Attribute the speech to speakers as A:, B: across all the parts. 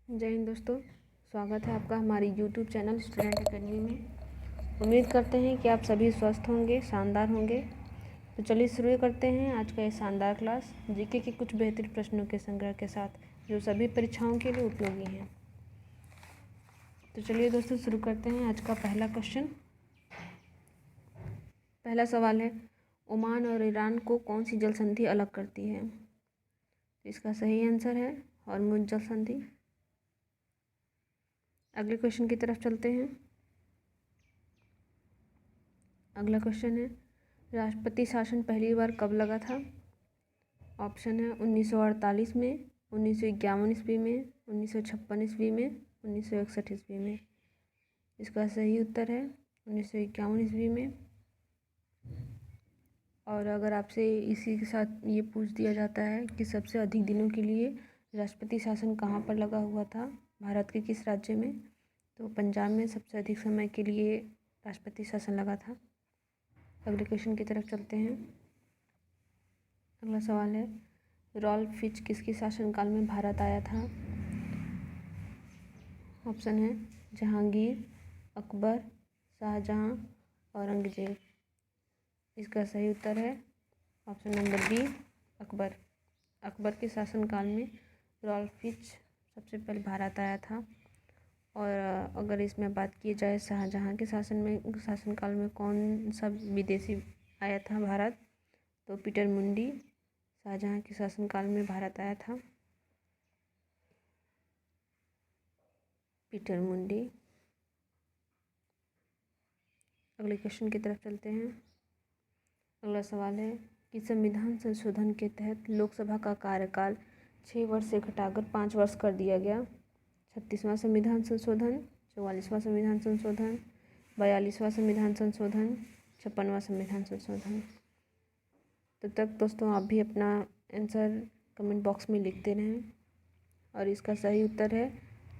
A: जय हिंद दोस्तों, स्वागत है आपका हमारी यूट्यूब चैनल स्टूडेंट एकेडमी में। उम्मीद करते हैं कि आप सभी स्वस्थ होंगे, शानदार होंगे। तो चलिए शुरू करते हैं आज का ये शानदार क्लास जीके के कुछ बेहतरीन प्रश्नों के संग्रह के साथ, जो सभी परीक्षाओं के लिए उपयोगी हैं। तो चलिए दोस्तों शुरू करते हैं आज का पहला क्वेश्चन। पहला सवाल है, ओमान और ईरान को कौन सी जल संधि अलग करती है? इसका सही आंसर है हॉर्मुज़ जल संधि। अगले क्वेश्चन की तरफ चलते हैं। अगला क्वेश्चन है, राष्ट्रपति शासन पहली बार कब लगा था? ऑप्शन है 1948 में, 1951 ईस्वी में, 1956 ईस्वी में, 1961 ईस्वी में। इसका सही उत्तर है 1951 ईस्वी में। और अगर आपसे इसी के साथ ये पूछ दिया जाता है कि सबसे अधिक दिनों के लिए राष्ट्रपति शासन कहाँ पर लगा हुआ था, भारत के किस राज्य में, तो पंजाब में सबसे अधिक समय के लिए राष्ट्रपति शासन लगा था। अगले क्वेश्चन की तरफ चलते हैं। अगला सवाल है, रॉल्फ फिच किसके शासनकाल में भारत आया था? ऑप्शन है जहांगीर, अकबर, शाहजहां, औरंगजेब। इसका सही उत्तर है option number B, Akbar. Akbar के शासनकाल में रॉल्फ फिच सबसे पहले भारत आया था। और अगर इसमें बात की जाए शाहजहां के शासनकाल में कौन सा विदेशी आया था भारत, तो पीटर मुंडी शाहजहां के शासनकाल में भारत आया था। पीटर मुंडी। अगले क्वेश्चन की तरफ चलते हैं। अगला सवाल है कि संविधान संशोधन के तहत लोकसभा का कार्यकाल 6 वर्ष से घटाकर 5 वर्ष कर दिया गया। 36वां संविधान संशोधन, 44वां संविधान संशोधन, 42वां संविधान संशोधन, 56वां संविधान संशोधन। तब तक दोस्तों आप भी अपना आंसर कमेंट बॉक्स में लिखते रहें। और इसका सही उत्तर है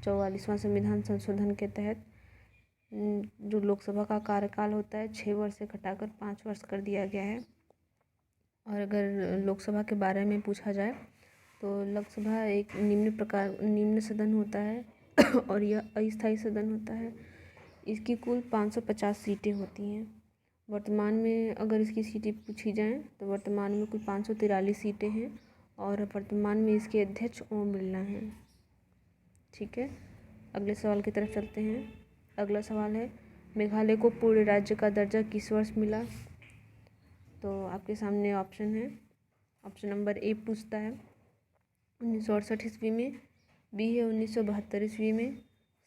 A: 44वां संविधान संशोधन के तहत जो लोकसभा का कार्यकाल होता है 6 वर्ष से घटाकर 5 वर्ष कर दिया गया है। और अगर लोकसभा के बारे में पूछा जाए तो लोकसभा एक निम्न सदन होता है और यह अस्थायी सदन होता है। इसकी कुल 550 सीटें होती हैं। वर्तमान में अगर इसकी सीटें पूछी जाएं तो वर्तमान में कुल 543 सीटें हैं और वर्तमान में इसके अध्यक्ष ओम बिरला हैं। ठीक है, अगले सवाल की तरफ चलते हैं। अगला सवाल है, मेघालय को पूर्ण राज्य का दर्जा किस वर्ष मिला? तो आपके सामने ऑप्शन है। ऑप्शन नंबर ए पूछता है 1968 ईस्वी में, बी है 1972 ईस्वी में,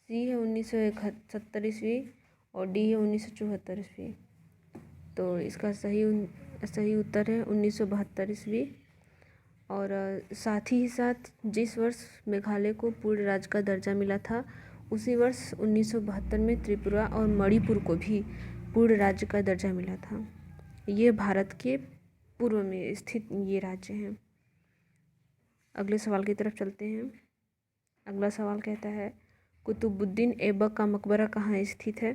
A: सी है 1971 ईस्वी और डी है 1974 ईस्वी। तो इसका सही उत्तर है 1972 ईस्वी। और साथ ही साथ जिस वर्ष मेघालय को पूर्ण राज्य का दर्जा मिला था उसी वर्ष 1972 में त्रिपुरा और मणिपुर को भी पूर्ण राज्य का दर्जा मिला था। ये भारत के पूर्व में स्थित ये राज्य हैं। अगले सवाल की तरफ चलते हैं। अगला सवाल कहता है, कुतुबुद्दीन ऐबक का मकबरा कहाँ स्थित है?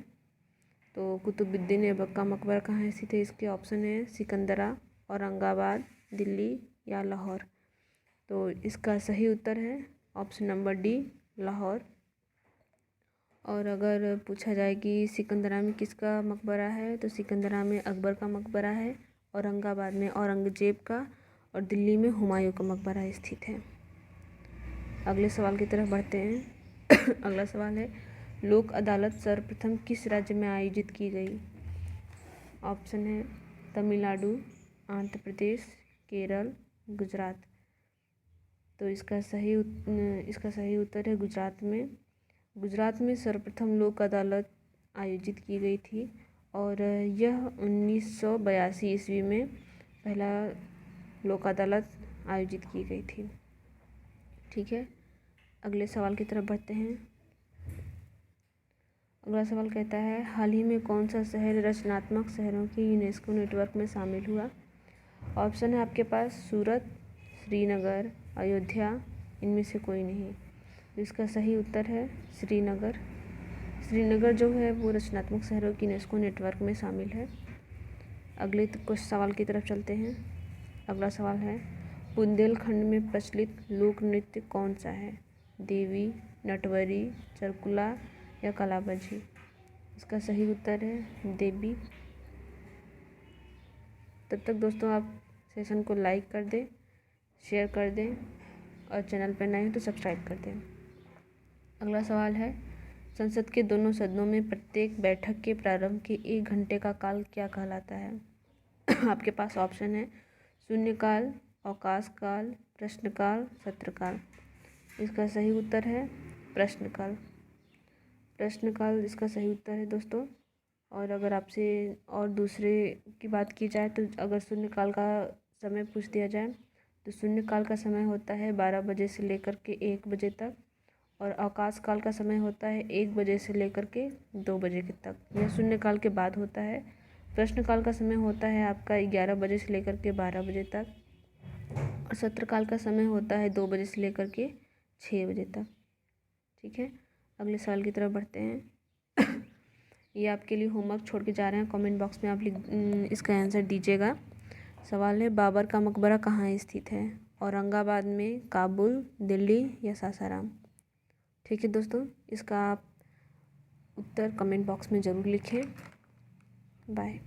A: तो कुतुबुद्दीन ऐबक का मकबरा कहाँ स्थित है? इसके ऑप्शन है सिकंदरा, औरंगाबाद, दिल्ली या लाहौर। तो इसका सही उत्तर है ऑप्शन नंबर डी, लाहौर। और अगर पूछा जाए कि सिकंदरा में किसका मकबरा है, तो सिकंदरा में अकबर का मकबरा है, औरंगाबाद में औरंगजेब का और दिल्ली में हुमायूं का मकबरा स्थित है। अगले सवाल की तरफ बढ़ते हैं। अगला सवाल है, लोक अदालत सर्वप्रथम किस राज्य में आयोजित की गई? ऑप्शन है तमिलनाडु, आंध्र प्रदेश, केरल, गुजरात। तो इसका सही उत्तर है गुजरात में। गुजरात में सर्वप्रथम लोक अदालत आयोजित की गई थी और यह 1982 ईस्वी में पहला लोक अदालत आयोजित की गई थी। ठीक है, अगले सवाल की तरफ बढ़ते हैं। अगला सवाल कहता है, हाल ही में कौन सा शहर रचनात्मक शहरों के यूनेस्को नेटवर्क में शामिल हुआ? ऑप्शन है आपके पास सूरत, श्रीनगर, अयोध्या, इनमें से कोई नहीं। तो इसका सही उत्तर है श्रीनगर। श्रीनगर जो है वो रचनात्मक शहरों की यूनेस्को नेटवर्क में शामिल है। अगले कुछ सवाल की तरफ चलते हैं। अगला सवाल है, बुंदेलखंड में प्रचलित लोक नृत्य कौन सा है? देवी, नटवरी, चरकुला या कलाबाजी। इसका सही उत्तर है देवी। तब तक दोस्तों आप सेशन को लाइक कर दें, शेयर कर दें और चैनल पर नए हो तो सब्सक्राइब कर दें। अगला सवाल है, संसद के दोनों सदनों में प्रत्येक बैठक के प्रारंभ के 1 घंटे का काल क्या कहलाता है? आपके पास ऑप्शन है शून्यकाल, अवकाश काल, प्रश्नकाल, सत्रकाल। इसका सही उत्तर है प्रश्नकाल। प्रश्नकाल इसका सही उत्तर है दोस्तों। और अगर आपसे और दूसरे की बात की जाए तो अगर शून्यकाल का समय पूछ दिया जाए तो शून्यकाल का समय होता है 12 बजे से लेकर के 1 बजे तक, और अवकाश काल का समय होता है 1 बजे से लेकर के 2 बजे के तक। यह शून्यकाल के बाद होता है। प्रश्नकाल का समय होता है आपका 11 बजे से लेकर के 12 बजे तक, और सत्रकाल का समय होता है 2 बजे से लेकर के 6 बजे तक। ठीक है, अगले सवाल की तरफ बढ़ते हैं। ये आपके लिए होमवर्क छोड़ के जा रहे हैं, कमेंट बॉक्स में आप इसका आंसर दीजिएगा। सवाल है, बाबर का मकबरा कहाँ स्थित है? औरंगाबाद में, काबुल, दिल्ली या सासाराम? ठीक है दोस्तों, इसका आप उत्तर कमेंट बॉक्स में ज़रूर लिखें। बाय।